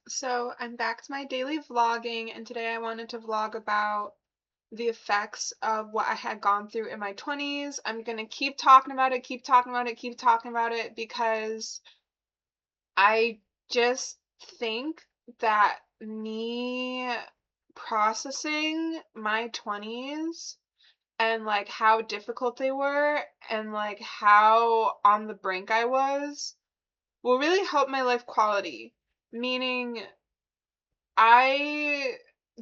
So I'm back to my daily vlogging, and today I wanted to vlog about the effects of what I had gone through in my 20s. I'm gonna keep talking about it, keep talking about it, keep talking about it because I just think that me processing my 20s and like how difficult they were and like how on the brink I was will really help my life quality. Meaning, I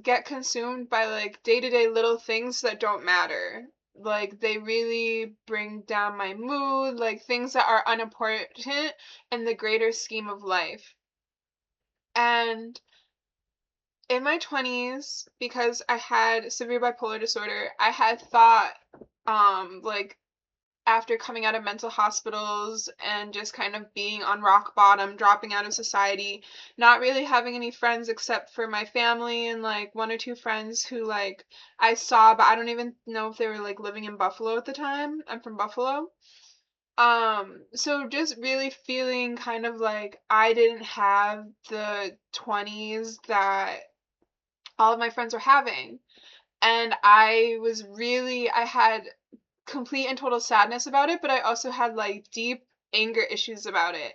get consumed by like day-to-day little things that don't matter. Like they really bring down my mood, like things that are unimportant in the greater scheme of life. And in my 20s, because I had severe bipolar disorder, I had thought like after coming out of mental hospitals and just kind of being on rock bottom, dropping out of society, not really having any friends except for my family and like one or two friends who like I saw, but I don't even know if they were like living in Buffalo at the time. I'm from Buffalo. So just really feeling kind of like I didn't have the 20s that all of my friends were having. And I had complete and total sadness about it, but I also had like deep anger issues about it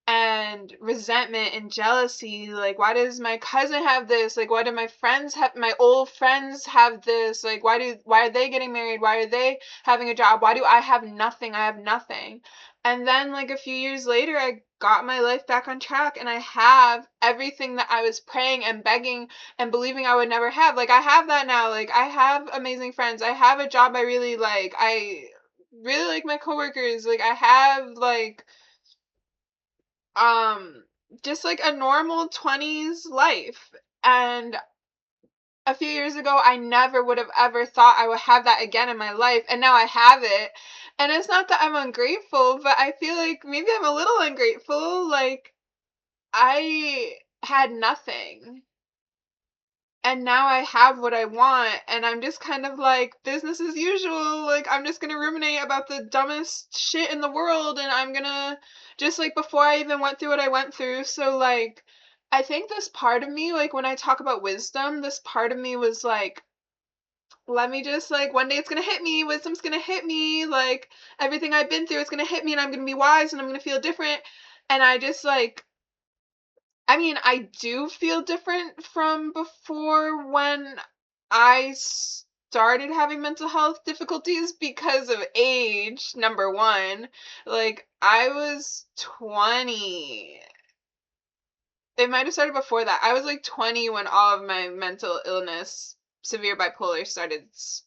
and resentment and jealousy. Like, why does my cousin have this? Like, why do my old friends have this? Like, why are they getting married? Why are they having a job? Why do I have nothing? I have nothing. And then like a few years later, I got my life back on track and I have everything that I was praying and begging and believing I would never have. Like, I have that now. Like, I have amazing friends. I have a job I really like. I really like my coworkers. Like, I have like um just like a normal 20s life. And a few years ago I never would have ever thought I would have that again in my life, and now I have it. And it's not that I'm ungrateful, but I feel like maybe I'm a little ungrateful. Like, I had nothing and now I have what I want, and I'm just kind of like business as usual. Like, I'm just gonna ruminate about the dumbest shit in the world, and I'm gonna just like before I even went through what I went through. So like, I think this part of me, like when I talk about wisdom, this part of me was like, let me just like one day it's gonna hit me, wisdom's gonna hit me, like everything I've been through is gonna hit me, and I'm gonna be wise, and I'm gonna feel different. And I just like, I mean, I do feel different from before when I started having mental health difficulties because of age, number one. Like, I was 20. It might have started before that. I was like 20 when all of my mental illness, severe bipolar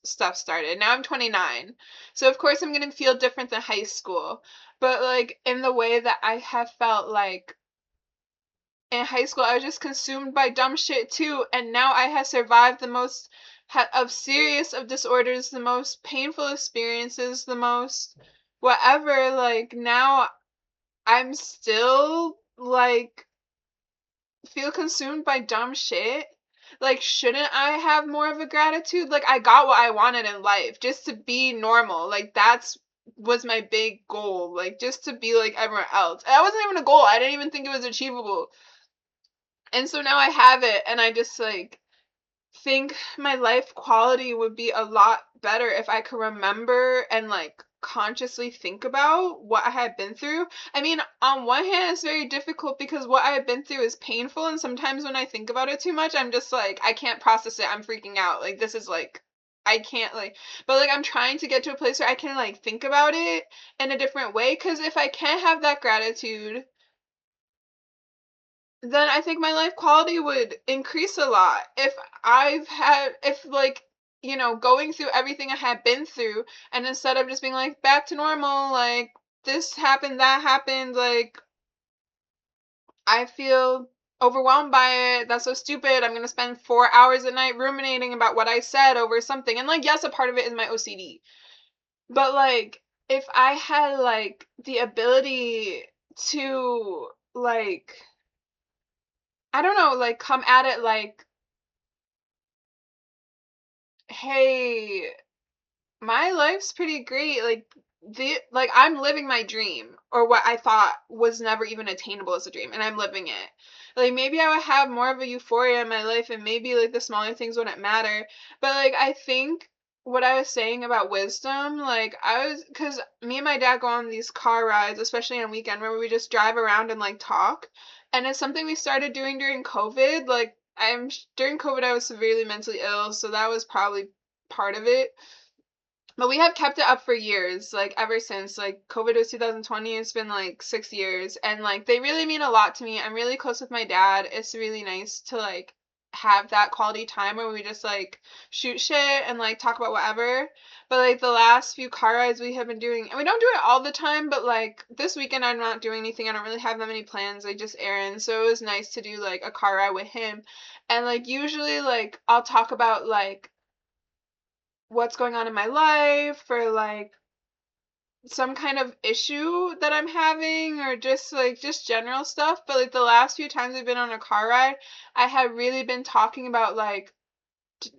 stuff started. Now I'm 29. So of course I'm going to feel different than high school. But like in the way that I have felt like in high school, I was just consumed by dumb shit too, and now I have survived the most of serious of disorders, the most painful experiences, the most whatever. Like, now I'm still like feel consumed by dumb shit. Like, shouldn't I have more of a gratitude? Like, I got what I wanted in life, just to be normal. Like, that's was my big goal, like just to be like everyone else. And that wasn't even a goal. I didn't even think it was achievable. And so now I have it, and I just like think my life quality would be a lot better if I could remember and like consciously think about what I had been through. I mean, on one hand, it's very difficult because what I have been through is painful, and sometimes when I think about it too much, I'm just like, I can't process it. I'm freaking out. Like, this is like, I can't like, but like, I'm trying to get to a place where I can like think about it in a different way. Because if I can't have that gratitude, then I think my life quality would increase a lot. If like, going through everything I had been through, and instead of just being like back to normal, like this happened, that happened, like I feel overwhelmed by it. That's so stupid. I'm gonna spend 4 hours a night ruminating about what I said over something. And like, yes, a part of it is my OCD. But like, if I had like the ability to like, I don't know, like come at it like, hey, my life's pretty great. Like I'm living my dream, or what I thought was never even attainable as a dream, and I'm living it. Like maybe I would have more of a euphoria in my life and maybe like the smaller things wouldn't matter. But like I think what I was saying about wisdom, like cause me and my dad go on these car rides, especially on weekend where we just drive around and like talk. And it's something we started doing during COVID. Like during COVID I was severely mentally ill, so that was probably part of it. But we have kept it up for years, like ever since. Like COVID was 2020, it's been like 6 years. And like they really mean a lot to me. I'm really close with my dad. It's really nice to like have that quality time where we just like shoot shit and like talk about whatever. But like the last few car rides we have been doing, and we don't do it all the time, but like this weekend I'm not doing anything. I don't really have that many plans, like just errands. So it was nice to do like a car ride with him. And like usually like I'll talk about like what's going on in my life or like some kind of issue that I'm having or just general stuff. But like the last few times we've been on a car ride, I have really been talking about like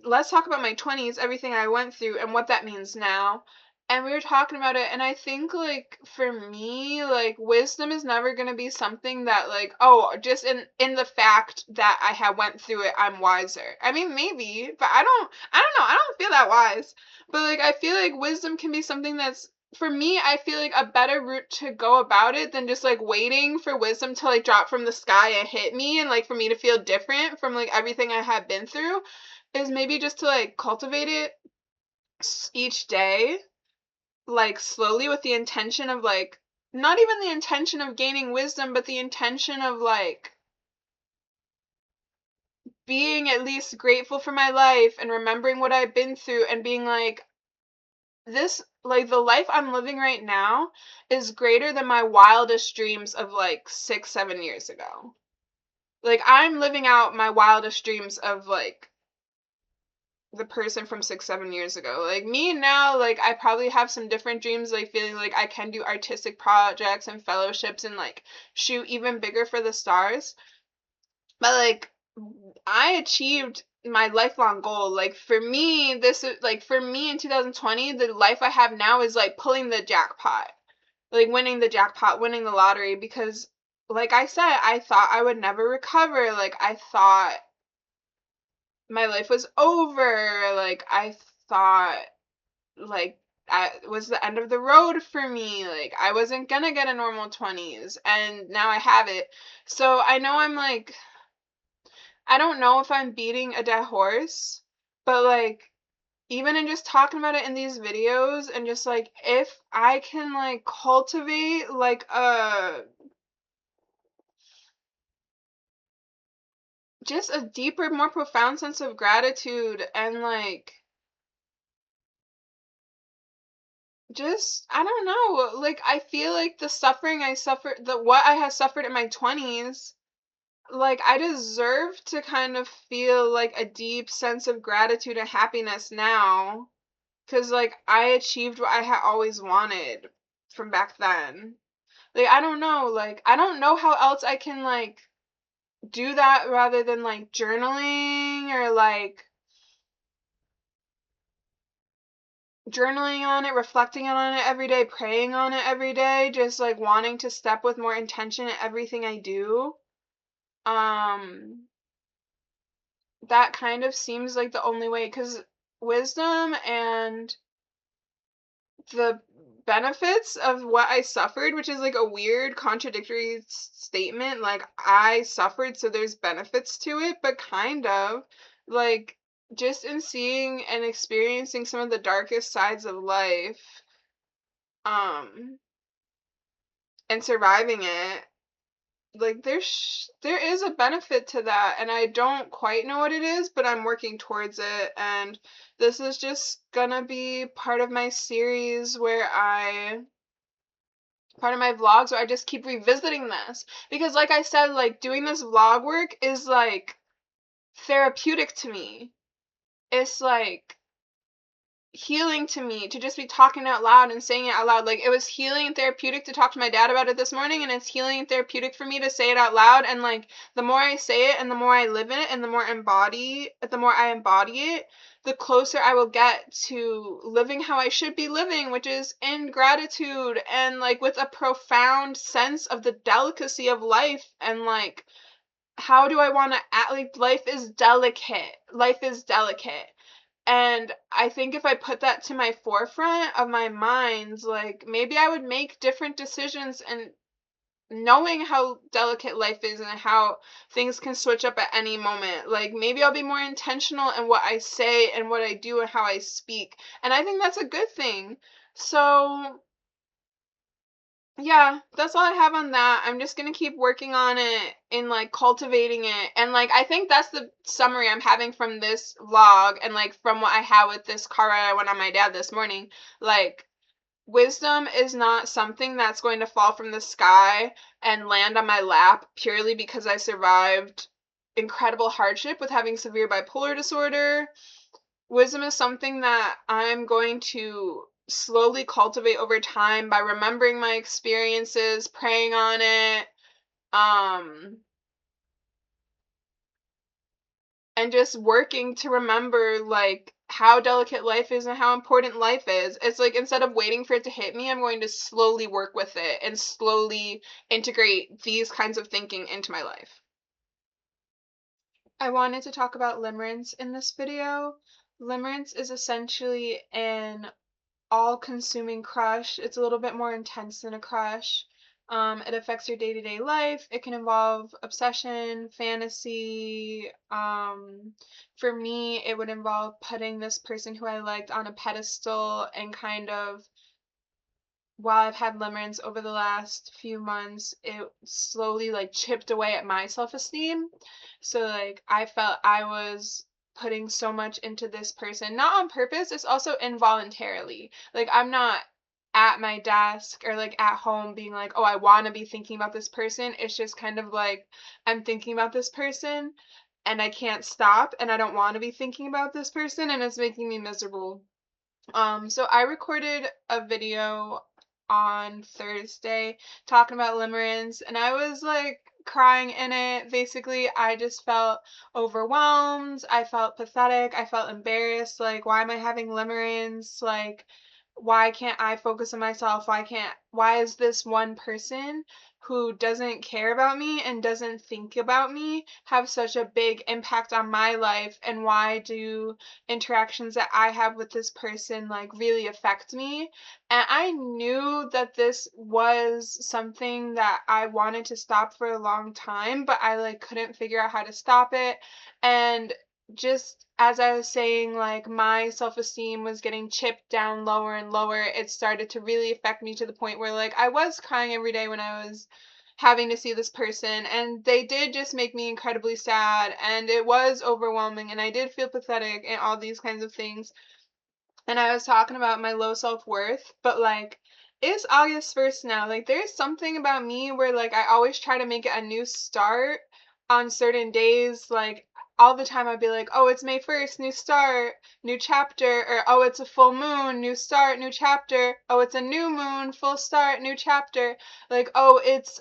let's talk about my 20s, everything I went through and what that means now. And we were talking about it, and I think like for me, like wisdom is never going to be something that like, oh, just in the fact that I have went through it, I'm wiser. I mean, maybe, but I don't know. I don't feel that wise. But like I feel like wisdom can be something that's for me, I feel like a better route to go about it than just like waiting for wisdom to like drop from the sky and hit me and like for me to feel different from like everything I have been through is maybe just to like cultivate it each day, like slowly with the intention of like, not even the intention of gaining wisdom, but the intention of like being at least grateful for my life and remembering what I've been through and being like, this, like the life I'm living right now is greater than my wildest dreams of like 6, 7 years ago. Like I'm living out my wildest dreams of like the person from 6, 7 years ago. Like me now, like I probably have some different dreams, like feeling like I can do artistic projects and fellowships and like shoot even bigger for the stars. But like I achieved my lifelong goal. Like for me, this is like for me in 2020, the life I have now is like pulling the jackpot. Like winning the jackpot, winning the lottery because like I said, I thought I would never recover. Like I thought my life was over. Like I thought like I was the end of the road for me. Like I wasn't gonna get a normal 20s and now I have it. So I know I'm like I don't know if I'm beating a dead horse, but like even in just talking about it in these videos and just like if I can like cultivate like just a deeper, more profound sense of gratitude and like just I don't know, like I feel like the suffering I suffered, the what I have suffered in my 20s, like I deserve to kind of feel like a deep sense of gratitude and happiness now cuz like I achieved what I had always wanted from back then. Like I don't know, like I don't know how else I can like do that rather than like journaling or like journaling on it, reflecting on it every day, praying on it every day, just like wanting to step with more intention in everything I do. Um, that kind of seems like the only way because wisdom and the benefits of what I suffered, which is like a weird contradictory statement. Like I suffered, so there's benefits to it, but kind of like just in seeing and experiencing some of the darkest sides of life, um, and surviving it, like there is a benefit to that, and I don't quite know what it is, but I'm working towards it, and this is just gonna be part of my series where I part of my vlogs where I just keep revisiting this because like I said, like doing this vlog work is like therapeutic to me. It's like healing to me to just be talking out loud and saying it out loud. Like it was healing and therapeutic to talk to my dad about it this morning, and it's healing and therapeutic for me to say it out loud. And like the more I say it and the more I live in it and the more I embody it, the closer I will get to living how I should be living, which is in gratitude and like with a profound sense of the delicacy of life and like how do I want to act? Like, life is delicate. Life is delicate. And I think if I put that to my forefront of my mind, like, maybe I would make different decisions, and knowing how delicate life is and how things can switch up at any moment. Like, maybe I'll be more intentional in what I say and what I do and how I speak. And I think that's a good thing. So, yeah, that's all I have on that. I'm just gonna keep working on it and like cultivating it. And like, I think that's the summary I'm having from this vlog and like from what I had with this car ride I went on my dad this morning. Like, wisdom is not something that's going to fall from the sky and land on my lap purely because I survived incredible hardship with having severe bipolar disorder. Wisdom is something that I'm going to slowly cultivate over time by remembering my experiences, praying on it, um, and just working to remember like how delicate life is and how important life is. It's like, instead of waiting for it to hit me, I'm going to slowly work with it and slowly integrate these kinds of thinking into my life. I wanted to talk about limerence in this video. Limerence is essentially an all-consuming crush. It's a little bit more intense than a crush. It affects your day-to-day life. It can involve obsession, fantasy. For me, it would involve putting this person who I liked on a pedestal and kind of, while I've had limerence over the last few months, it slowly like chipped away at my self-esteem. So like, I felt I was putting so much into this person, not on purpose, it's also involuntarily. Like, I'm not at my desk or like at home being like, oh, I want to be thinking about this person. It's just kind of like, I'm thinking about this person and I can't stop, and I don't want to be thinking about this person, and it's making me miserable. So I recorded a video on Thursday talking about limerence, and I was like crying in it. Basically, I just felt overwhelmed. I felt pathetic. I felt embarrassed. Like, why am I having limerence? Like, why can't I focus on myself? Why is this one person who doesn't care about me and doesn't think about me have such a big impact on my life? And why do interactions that I have with this person like really affect me? And I knew that this was something that I wanted to stop for a long time, but I like couldn't figure out how to stop it. And just as I was saying, like, my self-esteem was getting chipped down lower and lower. It started to really affect me to the point where like I was crying every day when I was having to see this person, and they did just make me incredibly sad, and it was overwhelming, and I did feel pathetic and all these kinds of things. And I was talking about my low self-worth, but like, it's August 1st now. Like, there's something about me where like I always try to make it a new start on certain days. Like, all the time I'd be like, oh, it's May 1st, new start, new chapter, or oh, it's a full moon, new start, new chapter. Oh, it's a new moon, full start, new chapter. Like, oh, it's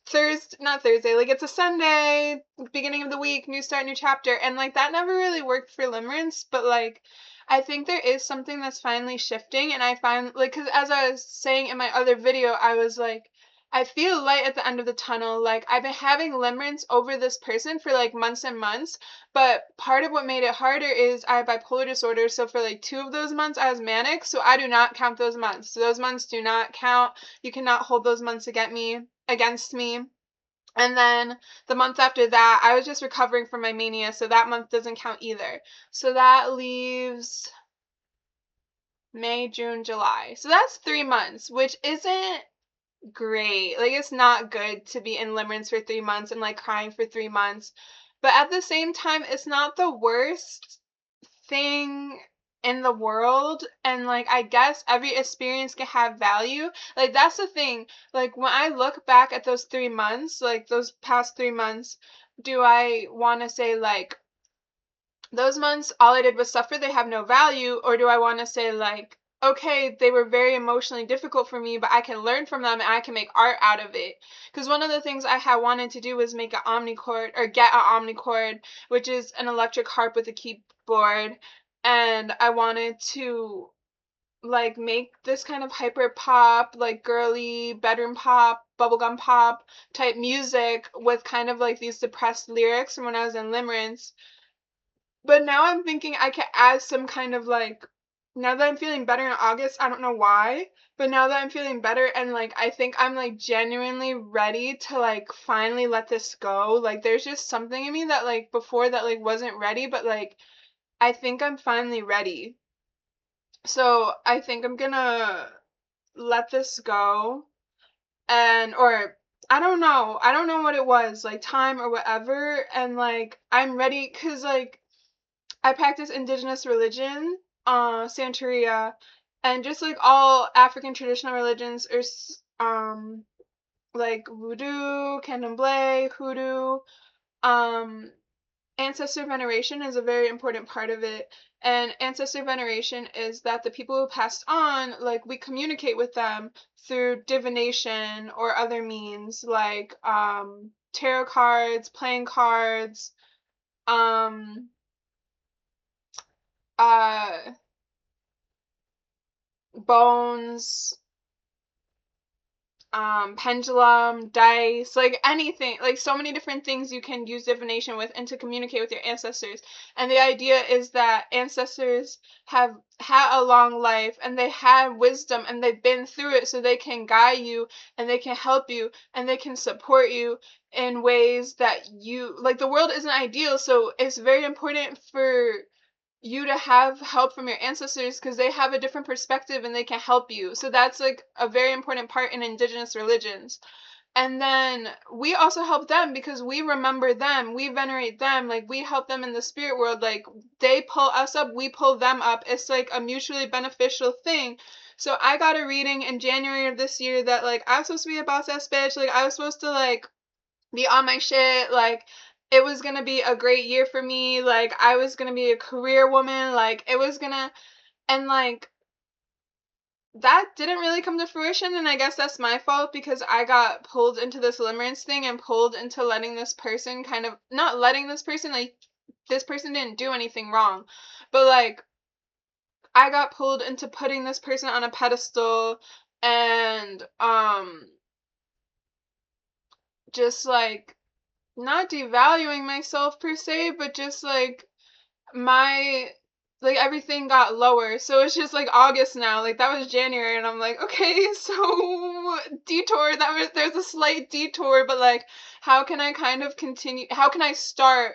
Thursday, not Thursday, like it's a Sunday, beginning of the week, new start, new chapter. And like, that never really worked for limerence, but like, I think there is something that's finally shifting. And I find like, because as I was saying in my other video, I was like, I feel light at the end of the tunnel. Like, I've been having limerence over this person for like months and months, but part of what made it harder is I have bipolar disorder. So for like 2 of those months I was manic, so I do not count those months. So those months do not count. You cannot hold those months against me. And then the month after that, I was just recovering from my mania, so that month doesn't count either. So that leaves May, June, July. So that's 3 months, which isn't great. Like, it's not good to be in limerence for 3 months and like crying for 3 months. But at the same time, it's not the worst thing in the world, and like, I guess every experience can have value. Like, that's the thing. Like, when I look back at those 3 months, like those past 3 months, do I want to say like those months all I did was suffer, they have no value? Or do I want to say like, okay, they were very emotionally difficult for me, but I can learn from them and I can make art out of it? Because one of the things I had wanted to do was make an omnichord, or get an omnichord, which is an electric harp with a keyboard. And I wanted to like make this kind of hyper pop, like girly bedroom pop, bubblegum pop type music with kind of like these depressed lyrics from when I was in limerence. But now I'm thinking I could add some kind of like, now that I'm feeling better in August, I don't know why, but now that I'm feeling better and like I think I'm like genuinely ready to like finally let this go. Like there's just something in me that like before that like wasn't ready, but like I think I'm finally ready. So I think I'm gonna let this go, and or I don't know. I don't know what it was, like time or whatever, and like I'm ready cuz like I practice indigenous religion, Santeria, and just like all African traditional religions are like voodoo, candomblé, hoodoo, um ancestor veneration is a very important part of it. And ancestor veneration is that the people who passed on, like we communicate with them through divination or other means like tarot cards, playing cards, um uh bones, pendulum, dice, like anything, like so many different things you can use divination with and to communicate with your ancestors. And the idea is that ancestors have had a long life and they had wisdom and they've been through it, so they can guide you and they can help you and they can support you in ways that you like. The world isn't ideal, so it's very important for you to have help from your ancestors because they have a different perspective and they can help you. So that's like a very important part in indigenous religions. And then we also help them because we remember them, we venerate them, like we help them in the spirit world. Like they pull us up, we pull them up. It's like a mutually beneficial thing. So I got a reading in January of this year that like I was supposed to be a boss ass bitch. Like I was supposed to like be on my shit. Like it was gonna be a great year for me. Like I was gonna be a career woman. Like it was gonna, and like that didn't really come to fruition. And I guess that's my fault because I got pulled into this limerence thing and pulled into letting this person kind of, not letting this person, like this person didn't do anything wrong, but like I got pulled into putting this person on a pedestal and just like not devaluing myself per se, but just like my like everything got lower. So it's just like August now. Like that was January and I'm like, okay, so detour, that was there's a slight detour, but like how can I kind of continue, how can I start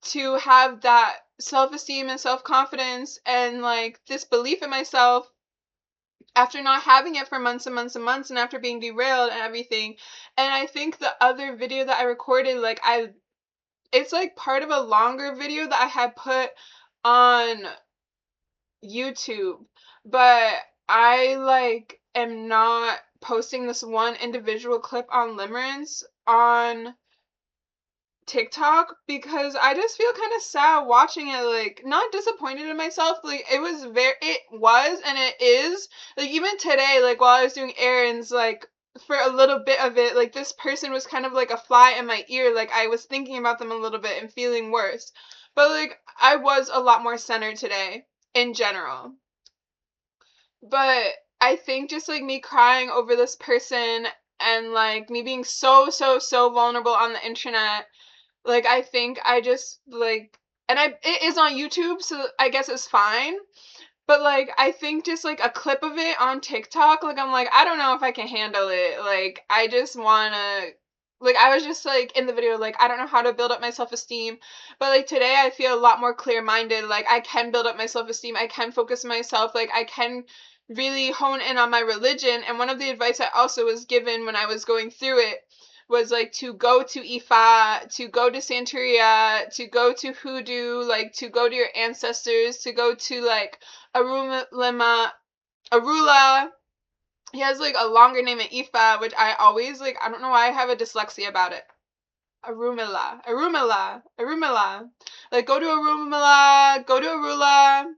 to have that self-esteem and self-confidence and like this belief in myself after not having it for months and months and months and after being derailed and everything. And I think the other video that I recorded, like it's like part of a longer video that I had put on YouTube, but I like am not posting this one individual clip on limerence on TikTok because I just feel kind of sad watching it, like not disappointed in myself. Like it was and it is. Like even today, like while I was doing errands, like for a little bit of it, like this person was kind of like a fly in my ear. Like I was thinking about them a little bit and feeling worse. But like I was a lot more centered today in general. But I think just like me crying over this person and like me being so vulnerable on the internet, like I think I just like, and it is on YouTube, so I guess it's fine. But like I think just like a clip of it on TikTok, like I'm like I don't know if I can handle it. Like I just wanna, like I was just like in the video like I don't know how to build up my self-esteem. But like today I feel a lot more clear-minded. Like I can build up my self-esteem. I can focus myself. Like I can really hone in on my religion. And one of the advice I also was given when I was going through it was like to go to Ifa, to go to Santeria, to go to Hoodoo, like to go to your ancestors, to go to like Arula. He has like a longer name in Ifa, which I always like. I don't know why I have a dyslexia about it. Arumila. Like go to Arumila, go to Arula,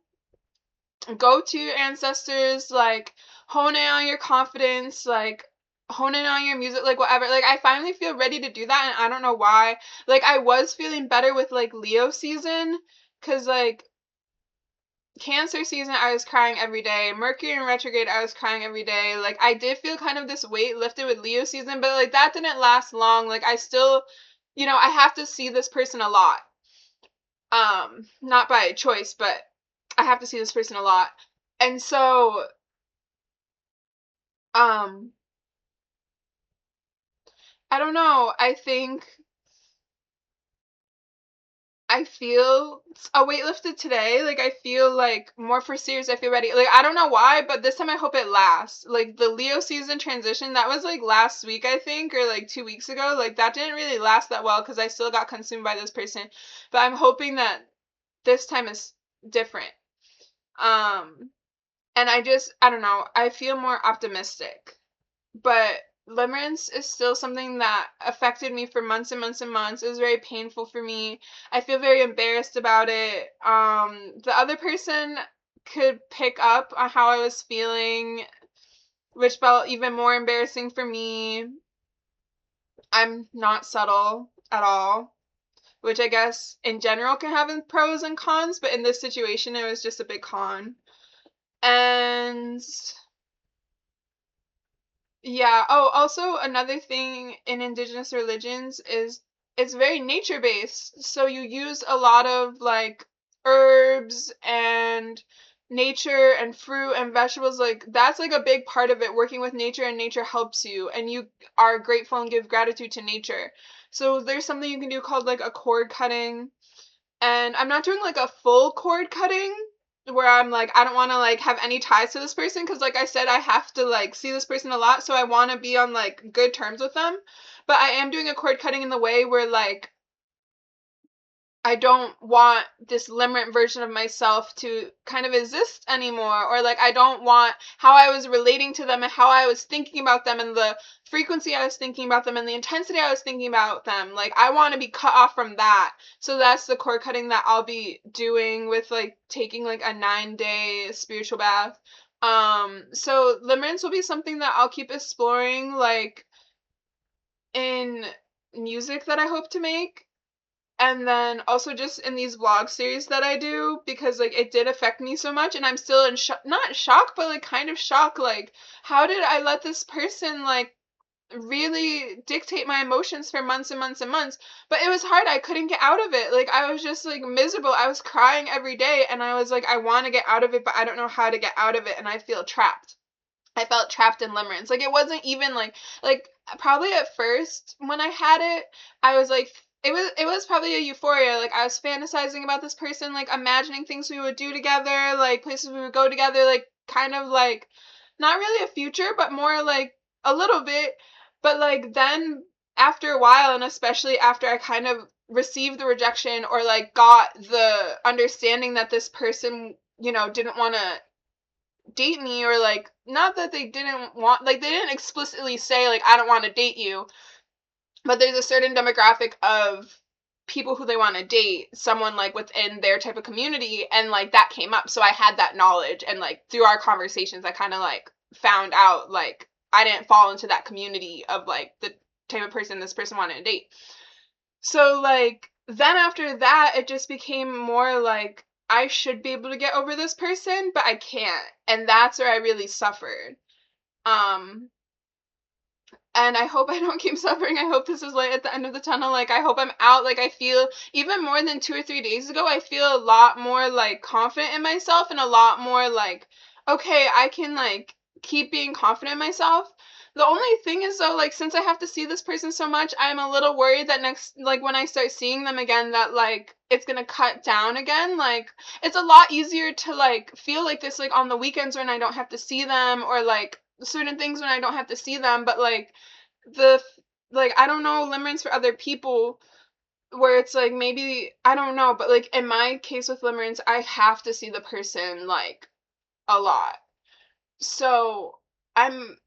go to your ancestors, like hone in on your confidence, like hone in on your music, like whatever. Like I finally feel ready to do that and I don't know why. Like I was feeling better with like Leo season, cuz like Cancer season, I was crying every day. Mercury in retrograde, I was crying every day. Like, I did feel kind of this weight lifted with Leo season, but like that didn't last long. Like, I still, I have to see this person a lot. Not by choice, but I have to see this person a lot. And so, um, I don't know. I feel a weight lifted today. Like, I feel like more for serious. I feel ready. Like, I don't know why, but this time I hope it lasts. Like, the Leo season transition, that was like last week, I think, or like 2 weeks ago. Like, that didn't really last that well because I still got consumed by this person. But I'm hoping that this time is different. Um, and I don't know, I feel more optimistic. But limerence is still something that affected me for months and months and months. It was very painful for me. I feel very embarrassed about it. The other person could pick up on how I was feeling, which felt even more embarrassing for me. I'm not subtle at all, which I guess in general can have pros and cons, but in this situation, it was just a big con. And yeah. Oh, also another thing in indigenous religions is it's very nature based. So you use a lot of like herbs and nature and fruit and vegetables. Like that's like a big part of it, working with nature, and nature helps you and you are grateful and give gratitude to nature. So there's something you can do called like a cord cutting, and I'm not doing like a full cord cutting where I'm like, I don't want to like have any ties to this person because like I said, I have to like see this person a lot, so I want to be on like good terms with them. But I am doing a cord cutting in the way where like I don't want this limerent version of myself to kind of exist anymore. Or like I don't want how I was relating to them and how I was thinking about them and the frequency I was thinking about them and the intensity I was thinking about them. Like I want to be cut off from that. So that's the cord cutting that I'll be doing with like taking like a 9-day spiritual bath. So limerence will be something that I'll keep exploring like in music that I hope to make, and then also just in these vlog series that I do, because like it did affect me so much and I'm still in shock, not shock, but like kind of shock. Like, how did I let this person like really dictate my emotions for months and months and months? But it was hard. I couldn't get out of it. Like, I was just like miserable. I was crying every day and I was like, I want to get out of it, but I don't know how to get out of it, and I feel trapped. I felt trapped in limerence. Like it wasn't even like probably at first when I had it, I was like it was probably a euphoria. Like I was fantasizing about this person, like imagining things we would do together, like places we would go together, like kind of like not really a future, but more like a little bit. But like then after a while, and especially after I kind of received the rejection or like got the understanding that this person, didn't want to date me, or like not that they didn't want, like they didn't explicitly say like I don't want to date you, but there's a certain demographic of people who they want to date, someone like within their type of community, and like that came up, so I had that knowledge, and like through our conversations I kind of like found out like I didn't fall into that community of like the type of person this person wanted to date. So like then after that it just became more like I should be able to get over this person, but I can't. And that's where I really suffered. Um and I hope I don't keep suffering. I hope this is light at the end of the tunnel. Like I hope I'm out. Like I feel even more than 2 or 3 days ago, I feel a lot more like confident in myself and a lot more like, okay, I can like keep being confident in myself. The only thing is though, like since I have to see this person so much, I'm a little worried that next, like when I start seeing them again, that like it's gonna cut down again. Like it's a lot easier to like feel like this like on the weekends when I don't have to see them, or like certain things when I don't have to see them. But like the like I don't know limerence for other people, where it's like maybe I don't know, but like in my case with limerence, I have to see the person like a lot. So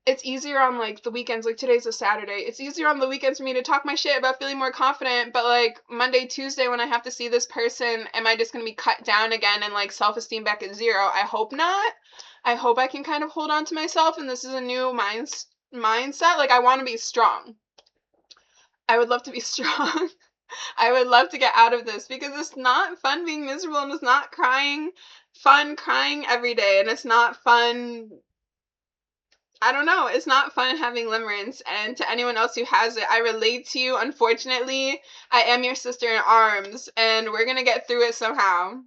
it's easier on like the weekends, like today's a Saturday. It's easier on the weekends for me to talk my shit about feeling more confident, but like Monday, Tuesday when I have to see this person, am I just gonna be cut down again and like self-esteem back at zero? I hope not. I hope I can kind of hold on to myself, and this is a new mindset. Like I want to be strong. I would love to be strong. I would love to get out of this because it's not fun being miserable and it's not fun crying every day and it's not fun. I don't know. It's not fun having limerence. And to anyone else who has it, I relate to you. Unfortunately, I am your sister in arms and we're going to get through it somehow.